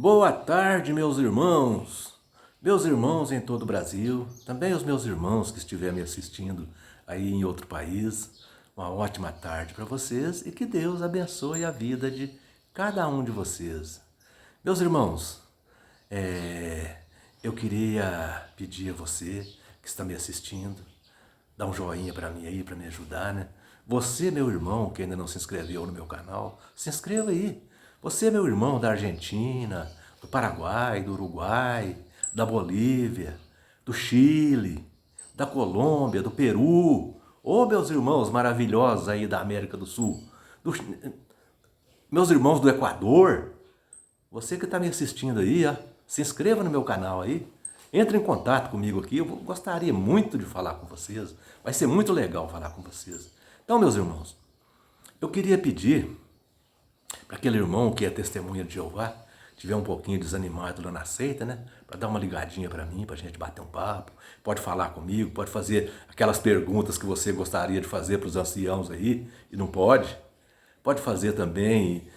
Boa tarde, meus irmãos em todo o Brasil, também os meus irmãos que estiverem me assistindo aí em outro país. Uma ótima tarde para vocês e que Deus abençoe a vida de cada um de vocês. Meus irmãos, eu queria pedir a você que está me assistindo, dá um joinha para mim aí, para me ajudar, né? Você, meu irmão, que ainda não se inscreveu no meu canal, se inscreva aí. Você, meu irmão da Argentina, do Paraguai, do Uruguai, da Bolívia, do Chile, da Colômbia, do Peru. Ô, meus irmãos maravilhosos aí da América do Sul, meus irmãos do Equador, você que está me assistindo aí, ó, se inscreva no meu canal aí. Entre em contato comigo aqui, eu gostaria muito de falar com vocês. Vai ser muito legal falar com vocês. Então, meus irmãos, eu queria pedir para aquele irmão que é testemunha de Jeová, tiver um pouquinho desanimado lá na seita, né? Para dar uma ligadinha para mim, para a gente bater um papo. Pode falar comigo, pode fazer aquelas perguntas que você gostaria de fazer para os anciãos aí e não pode. Pode fazer também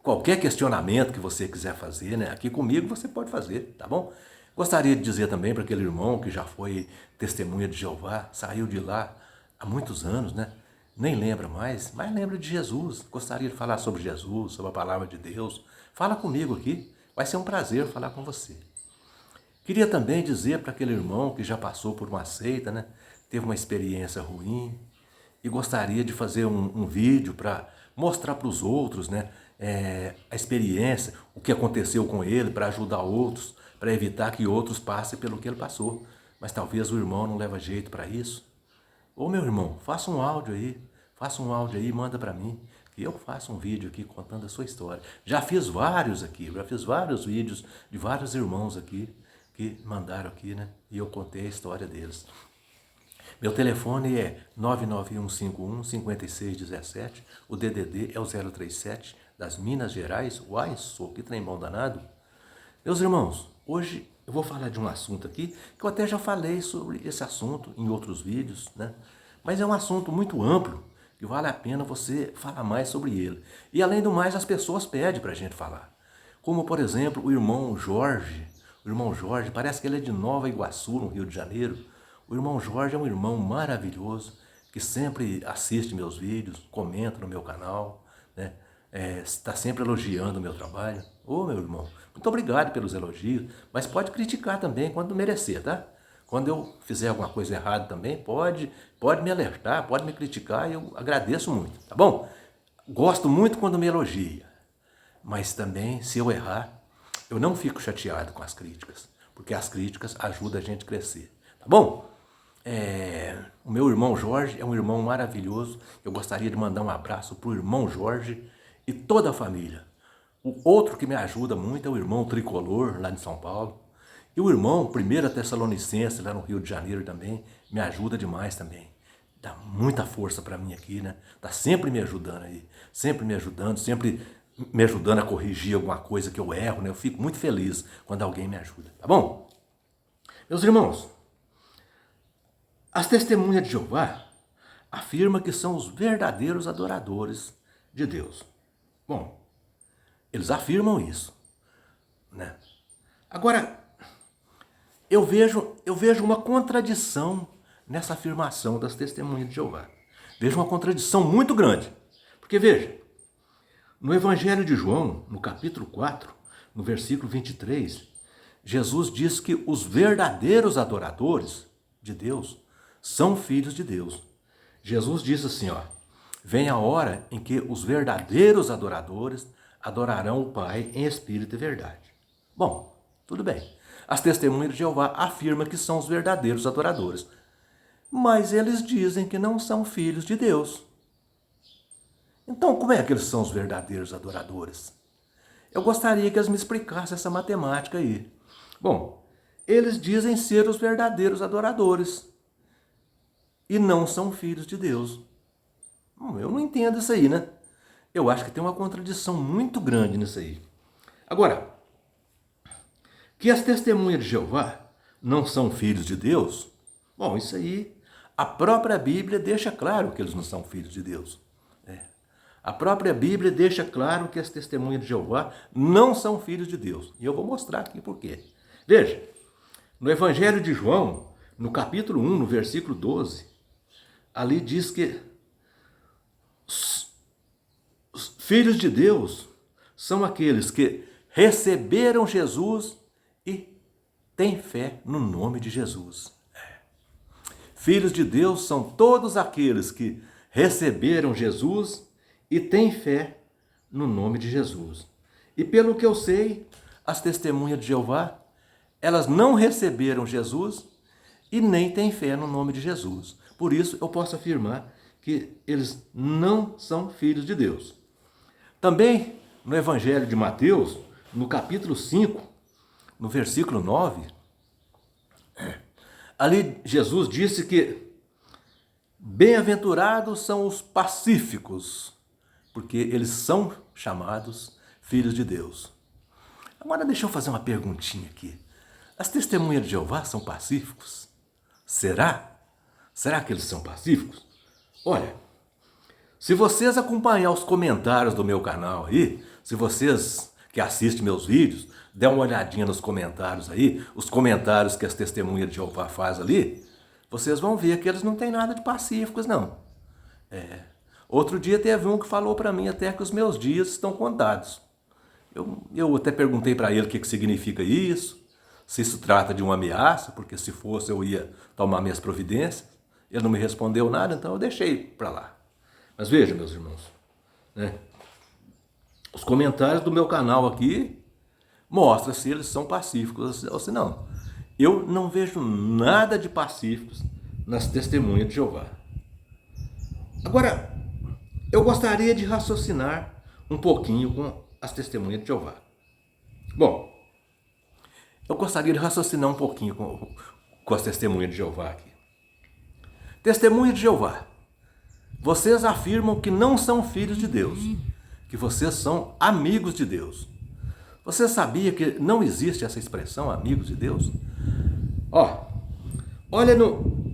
qualquer questionamento que você quiser fazer, né? Aqui comigo você pode fazer, tá bom? Gostaria de dizer também para aquele irmão que já foi testemunha de Jeová, saiu de lá há muitos anos, né? Nem lembra mais, mas lembra de Jesus. Gostaria de falar sobre Jesus, sobre a palavra de Deus. Fala comigo aqui, vai ser um prazer falar com você. Queria também dizer para aquele irmão que já passou por uma seita, né? Teve uma experiência ruim e gostaria de fazer um vídeo para mostrar para os outros, né? A experiência, o que aconteceu com ele, para ajudar outros, para evitar que outros passem pelo que ele passou. Mas talvez o irmão não leva jeito para isso. Ô meu irmão, faça um áudio aí e manda para mim, que eu faço um vídeo aqui contando a sua história. Já fiz vários vídeos de vários irmãos aqui, que mandaram aqui, né? E eu contei a história deles. Meu telefone é 99151-5617, o DDD é o 037, das Minas Gerais. Uai, sou que trem bom danado. Meus irmãos, hoje eu vou falar de um assunto aqui, que eu até já falei sobre esse assunto em outros vídeos, né? Mas é um assunto muito amplo, que vale a pena você falar mais sobre ele. E além do mais, as pessoas pedem para a gente falar. Como, por exemplo, o irmão Jorge. O irmão Jorge, parece que ele é de Nova Iguaçu, no Rio de Janeiro. O irmão Jorge é um irmão maravilhoso, que sempre assiste meus vídeos, comenta no meu canal, né? Está sempre elogiando o meu trabalho. Ô, meu irmão, muito obrigado pelos elogios, mas pode criticar também quando merecer, tá? Quando eu fizer alguma coisa errada também, pode me alertar, pode me criticar e eu agradeço muito, tá bom? Gosto muito quando me elogia, mas também, se eu errar, eu não fico chateado com as críticas, porque as críticas ajudam a gente a crescer, tá bom? O meu irmão Jorge é um irmão maravilhoso. Eu gostaria de mandar um abraço para o irmão Jorge e toda a família. O outro que me ajuda muito é o irmão Tricolor, lá de São Paulo. E o irmão 1 Tessalonicense, lá no Rio de Janeiro também, me ajuda demais também. Dá muita força para mim aqui, né? Tá sempre me ajudando aí. Sempre me ajudando a corrigir alguma coisa que eu erro, né? Eu fico muito feliz quando alguém me ajuda, tá bom? Meus irmãos, as testemunhas de Jeová afirmam que são os verdadeiros adoradores de Deus. Bom, eles afirmam isso, né? Agora, eu vejo uma contradição nessa afirmação das testemunhas de Jeová. Vejo uma contradição muito grande. Porque veja, no Evangelho de João, no capítulo 4, no versículo 23, Jesus diz que os verdadeiros adoradores de Deus são filhos de Deus. Jesus diz assim, ó: vem a hora em que os verdadeiros adoradores adorarão o Pai em espírito e verdade. Bom, tudo bem. As testemunhas de Jeová afirmam que são os verdadeiros adoradores, mas eles dizem que não são filhos de Deus. Então, como é que eles são os verdadeiros adoradores? Eu gostaria que eles me explicassem essa matemática aí. Bom, eles dizem ser os verdadeiros adoradores e não são filhos de Deus. Eu não entendo isso aí, né? Eu acho que tem uma contradição muito grande nisso aí. Agora, que as testemunhas de Jeová não são filhos de Deus, bom, isso aí, a própria Bíblia deixa claro que eles não são filhos de Deus. A própria Bíblia deixa claro que as testemunhas de Jeová não são filhos de Deus. E eu vou mostrar aqui por quê. Veja, no Evangelho de João, no capítulo 1, no versículo 12, ali diz que os filhos de Deus são aqueles que receberam Jesus e têm fé no nome de Jesus. Filhos de Deus são todos aqueles que receberam Jesus e têm fé no nome de Jesus. E pelo que eu sei, as testemunhas de Jeová, elas não receberam Jesus e nem têm fé no nome de Jesus. Por isso eu posso afirmar que eles não são filhos de Deus. Também no Evangelho de Mateus, no capítulo 5, no versículo 9, ali Jesus disse que bem-aventurados são os pacíficos, porque eles são chamados filhos de Deus. Agora deixa eu fazer uma perguntinha aqui. As testemunhas de Jeová são pacíficos? Será? Será que eles são pacíficos? Olha, se vocês acompanhar os comentários do meu canal aí, se vocês que assistem meus vídeos, der uma olhadinha nos comentários aí, os comentários que as testemunhas de Jeová fazem ali, vocês vão ver que eles não têm nada de pacíficos, não. Outro dia teve um que falou para mim até que os meus dias estão contados. Eu até perguntei para ele o que significa isso, se isso trata de uma ameaça, porque se fosse eu ia tomar minhas providências. Ele não me respondeu nada, então eu deixei para lá. Mas veja, meus irmãos, né? Os comentários do meu canal aqui mostram se eles são pacíficos ou se não. Eu não vejo nada de pacíficos nas testemunhas de Jeová. Agora, eu gostaria de raciocinar um pouquinho com as testemunhas de Jeová. Bom, eu gostaria de raciocinar um pouquinho com as testemunhas de Jeová aqui. Testemunhas de Jeová, vocês afirmam que não são filhos de Deus, que vocês são amigos de Deus. Você sabia que não existe essa expressão, amigos de Deus? Olha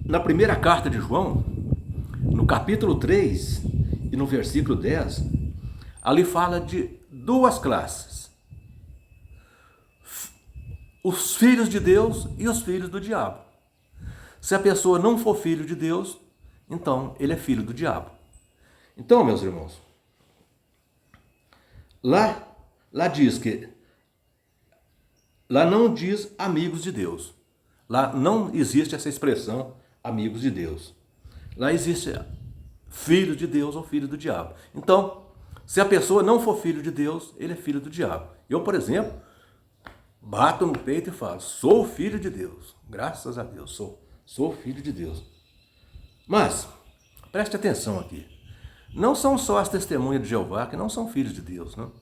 na primeira carta de João, no capítulo 3 e no versículo 10, ali fala de duas classes: os filhos de Deus e os filhos do diabo. Se a pessoa não for filho de Deus, então ele é filho do diabo. Então, meus irmãos, lá diz que lá não diz amigos de Deus. Lá não existe essa expressão amigos de Deus. Lá existe filho de Deus ou filho do diabo. Então, se a pessoa não for filho de Deus, ele é filho do diabo. Eu, por exemplo, bato no peito e falo, sou filho de Deus. Graças a Deus, sou filho de Deus. Mas, preste atenção aqui. Não são só as testemunhas de Jeová que não são filhos de Deus, não.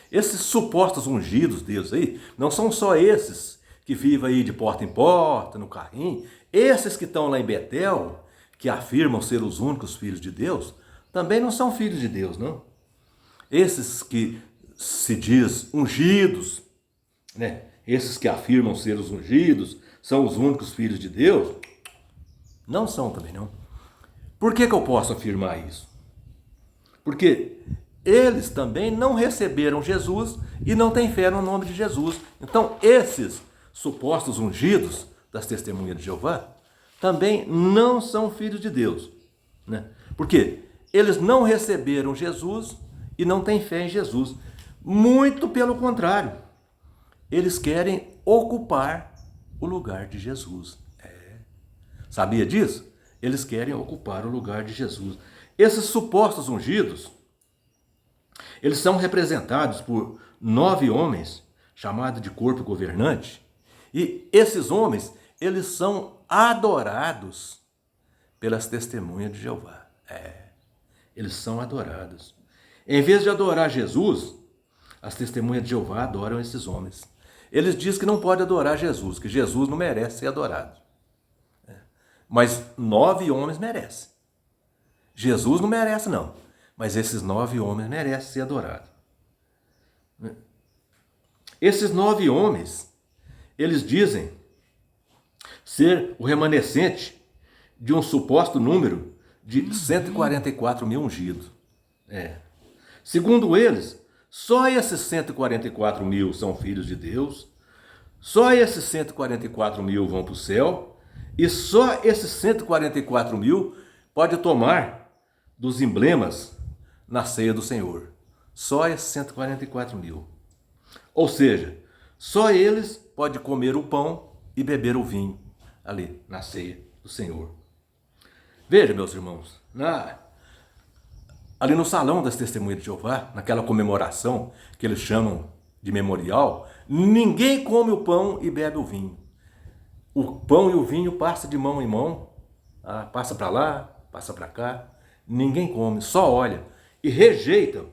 Esses supostos ungidos Deus aí, não são só esses que vivem aí de porta em porta, no carrinho. Esses que estão lá em Betel, que afirmam ser os únicos filhos de Deus, também não são filhos de Deus, não. Esses que se diz ungidos, né? Esses que afirmam ser os ungidos, são os únicos filhos de Deus, não são também, não. Por que eu posso afirmar isso? Porque eles também não receberam Jesus e não têm fé no nome de Jesus. Então, esses supostos ungidos das testemunhas de Jeová também não são filhos de Deus, né? Porque eles não receberam Jesus e não têm fé em Jesus. Muito pelo contrário, eles querem ocupar o lugar de Jesus. Sabia disso? Eles querem ocupar o lugar de Jesus. Esses supostos ungidos, eles são representados por 9 homens, chamados de corpo governante. E esses homens, eles são adorados pelas testemunhas de Jeová. Eles são adorados. Em vez de adorar Jesus, as testemunhas de Jeová adoram esses homens. Eles dizem que não pode adorar Jesus, que Jesus não merece ser adorado. Mas 9 homens merecem. Jesus não merece, não. Mas esses 9 homens merecem ser adorados. Esses 9 homens, eles dizem ser o remanescente de um suposto número de 144 mil ungidos. Segundo eles, só esses 144 mil são filhos de Deus, só esses 144 mil vão para o céu, e só esses 144 mil pode tomar dos emblemas na ceia do Senhor. Só esses 144 mil. Ou seja, só eles podem comer o pão e beber o vinho ali na ceia do Senhor. Veja, meus irmãos, ali no salão das Testemunhas de Jeová, naquela comemoração que eles chamam de memorial, ninguém come o pão e bebe o vinho. O pão e o vinho passam de mão em mão, passa para lá, passa para cá, ninguém come, só olha e rejeitam.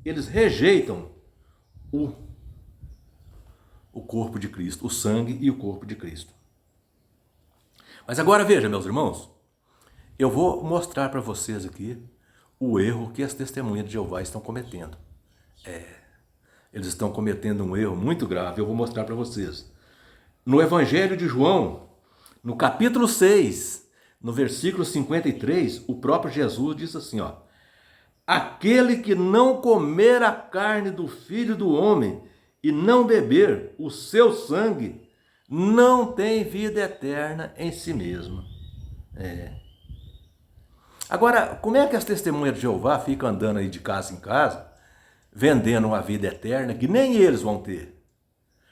Eles rejeitam o corpo de Cristo, o sangue e o corpo de Cristo. Mas agora veja, meus irmãos, eu vou mostrar para vocês aqui o erro que as Testemunhas de Jeová estão cometendo. Eles estão cometendo um erro muito grave, eu vou mostrar para vocês. No Evangelho de João, no capítulo 6, no versículo 53, o próprio Jesus diz assim, aquele que não comer a carne do Filho do Homem e não beber o seu sangue, não tem vida eterna em si mesmo. Agora, como é que as Testemunhas de Jeová ficam andando aí de casa em casa, vendendo uma vida eterna que nem eles vão ter?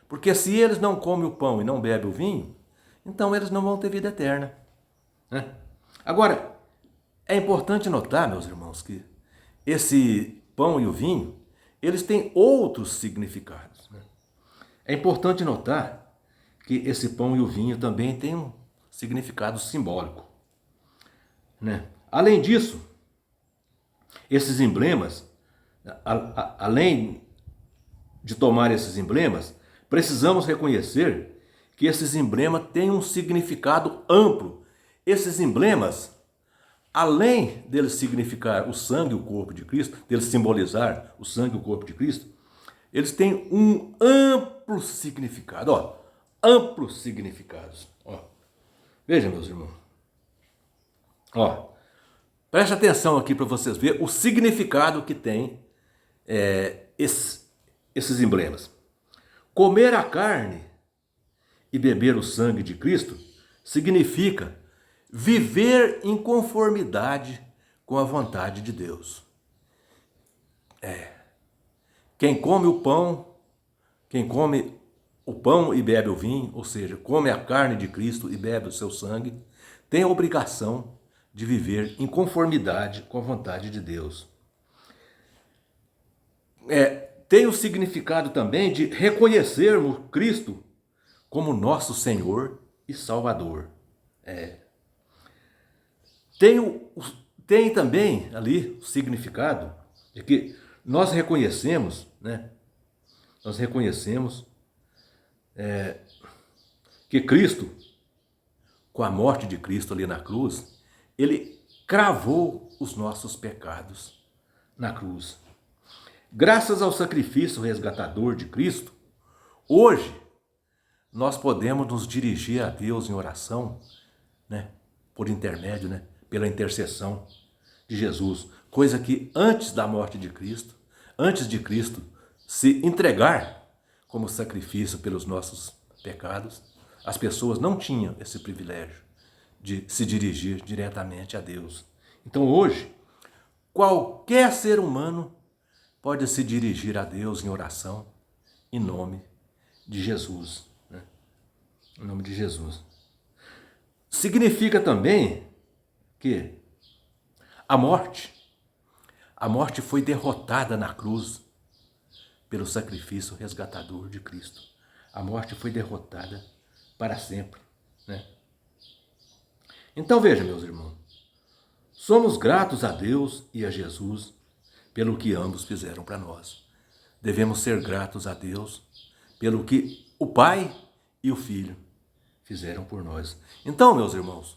Porque se eles não comem o pão e não bebem o vinho, então eles não vão ter vida eterna. Agora, é importante notar, meus irmãos, que esse pão e o vinho, eles têm outros significados. É importante notar que esse pão e o vinho também têm um significado simbólico. Além disso, esses emblemas, além de tomar esses emblemas, precisamos reconhecer que esses emblemas têm um significado amplo. Esses emblemas, além deles significar o sangue e o corpo de Cristo, deles simbolizar o sangue e o corpo de Cristo, eles têm um amplo significado. Amplos significados. Veja, meus irmãos. Preste atenção aqui para vocês verem o significado que tem esses emblemas. Comer a carne e beber o sangue de Cristo significa viver em conformidade com a vontade de Deus. Quem come o pão e bebe o vinho, ou seja, come a carne de Cristo e bebe o seu sangue, tem a obrigação de viver em conformidade com a vontade de Deus. Tem o significado também de reconhecermos Cristo como nosso Senhor e Salvador. Tem também ali o significado de que nós reconhecemos, que Cristo, com a morte de Cristo ali na cruz, ele cravou os nossos pecados na cruz. Graças ao sacrifício resgatador de Cristo, hoje nós podemos nos dirigir a Deus em oração, por intermédio, pela intercessão de Jesus, coisa que antes da morte de Cristo, antes de Cristo se entregar como sacrifício pelos nossos pecados, as pessoas não tinham esse privilégio de se dirigir diretamente a Deus. Então hoje, qualquer ser humano pode se dirigir a Deus em oração em nome de Jesus. Em nome de Jesus. Significa também que a morte foi derrotada na cruz pelo sacrifício resgatador de Cristo. A morte foi derrotada para sempre. Então veja, meus irmãos, somos gratos a Deus e a Jesus pelo que ambos fizeram para nós. Devemos ser gratos a Deus pelo que o Pai e o Filho fizeram por nós. Então, meus irmãos,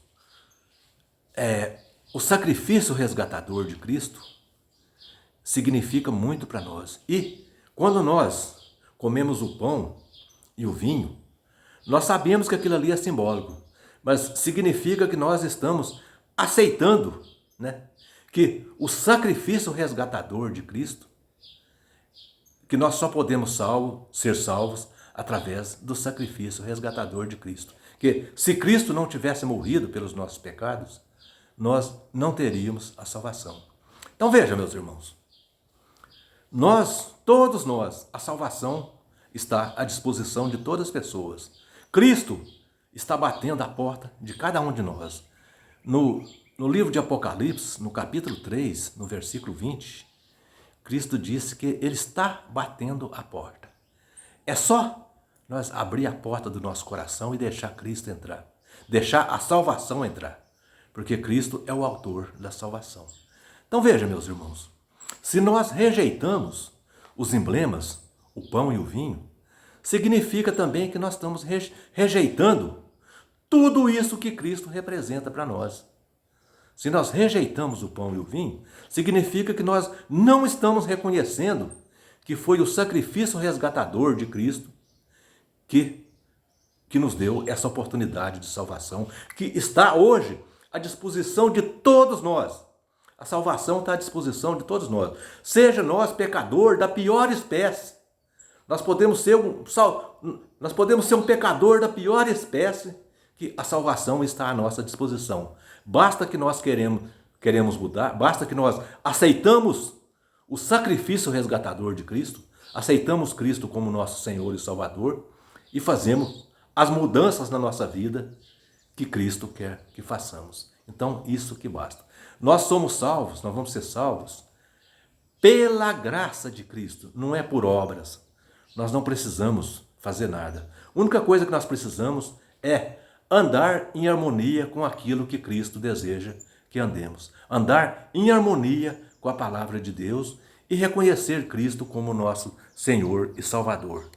o sacrifício resgatador de Cristo significa muito para nós. E quando nós comemos o pão e o vinho, nós sabemos que aquilo ali é simbólico, mas significa que nós estamos aceitando, que o sacrifício resgatador de Cristo que nós só podemos ser salvos através do sacrifício resgatador de Cristo. Que se Cristo não tivesse morrido pelos nossos pecados, nós não teríamos a salvação. Então veja, meus irmãos, todos nós, a salvação está à disposição de todas as pessoas. Cristo está batendo a porta de cada um de nós. No livro de Apocalipse, no capítulo 3, no versículo 20, Cristo disse que Ele está batendo a porta. É só nós abrir a porta do nosso coração e deixar Cristo entrar. Deixar a salvação entrar. Porque Cristo é o autor da salvação. Então veja, meus irmãos, se nós rejeitamos os emblemas, o pão e o vinho, significa também que nós estamos rejeitando tudo isso que Cristo representa para nós. Se nós rejeitamos o pão e o vinho, significa que nós não estamos reconhecendo que foi o sacrifício resgatador de Cristo que nos deu essa oportunidade de salvação, que está hoje à disposição de todos nós. A salvação está à disposição de todos nós. Seja nós pecador da pior espécie. Nós podemos ser um pecador da pior espécie, que a salvação está à nossa disposição. Basta que nós queremos mudar, basta que nós aceitamos o sacrifício resgatador de Cristo, aceitamos Cristo como nosso Senhor e Salvador e fazemos as mudanças na nossa vida que Cristo quer que façamos. Então, isso que basta. Nós somos salvos, nós vamos ser salvos pela graça de Cristo, não é por obras. Nós não precisamos fazer nada. A única coisa que nós precisamos é andar em harmonia com aquilo que Cristo deseja que andemos. Andar em harmonia com a palavra de Deus e reconhecer Cristo como nosso Senhor e Salvador.